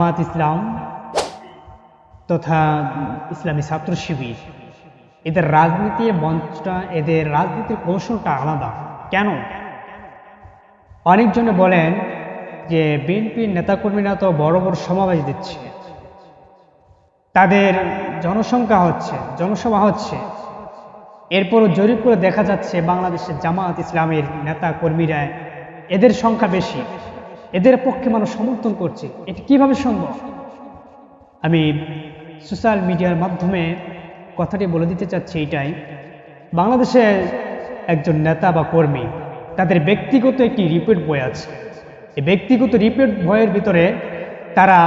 জামাত ইসলাম তথা ইসলামী ছাত্র শিবির এদের রাজনীতির মঞ্চটা, এদের রাজনীতির কৌশলটা আলাদা। কেন? অনেকজনে বলেন যে বিএনপির নেতাকর্মীরা তো বড় বড় সমাবেশ দিচ্ছে, তাদের জনসংখ্যা হচ্ছে, জনসভা হচ্ছে, এরপরও জরিপ করে দেখা যাচ্ছে বাংলাদেশের জামাত ইসলামের নেতা কর্মীরা এদের সংখ্যা বেশি, এদের পক্ষে মানুষ সমর্থন করছে। এটি কিভাবে সম্ভব? আমি সোশ্যাল মিডিয়ার মাধ্যমে কথাটি বলে দিতে চাচ্ছি এটাই, বাংলাদেশের একজন নেতা বা কর্মী তাদের ব্যক্তিগত একটি রিপোর্ট বই আছে। এই ব্যক্তিগত রিপোর্ট বইয়ের ভিতরে তারা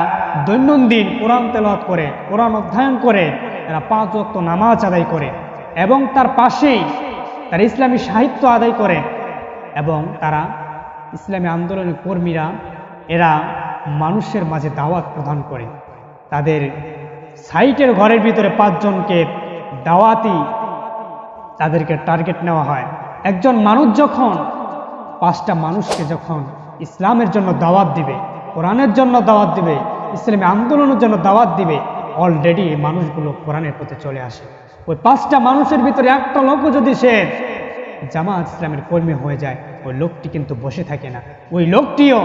দৈনন্দিন কোরআন তেলাওয়াত করে, কোরআন অধ্যয়ন করে, তারা 5 ওয়াক্ত নামাজ আদায় করে এবং তার পাশেই তারা ইসলামী সাহিত্য আদায় করে এবং তারা ইসলামী আন্দোলনের কর্মীরা এরা মানুষের মাঝে দাওয়াত প্রদান করে। তাদের সাইটের ঘরের ভিতরে 5 জনকে দাওয়াতি তাদেরকে টার্গেট নেওয়া হয়। একজন মানুষ যখন 5টা মানুষকে যখন ইসলামের জন্য দাওয়াত দিবে, কোরআনের জন্য দাওয়াত দিবে, ইসলামী আন্দোলনের জন্য দাওয়াত দিবে, অলরেডি এই মানুষগুলো কোরআনের পথে চলে আসে। ওই 5টা মানুষের ভিতরে একটা লোকও যদি সে জামাত ইসলামের কর্মী হয়ে যায়, ওই লোকটি কিন্তু বসে থাকে না, ওই লোকটিও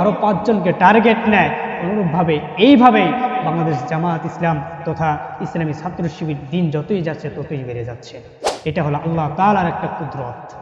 আরো 5 জনকে টার্গেট নেয়। অনুরূপভাবে এইভাবেই বাংলাদেশ জামাত ইসলাম তথা ইসলামী ছাত্র শিবির দিন যতই যাচ্ছে ততই বেড়ে যাচ্ছে। এটা হলো আল্লাহ তাআলার একটা কুদরত।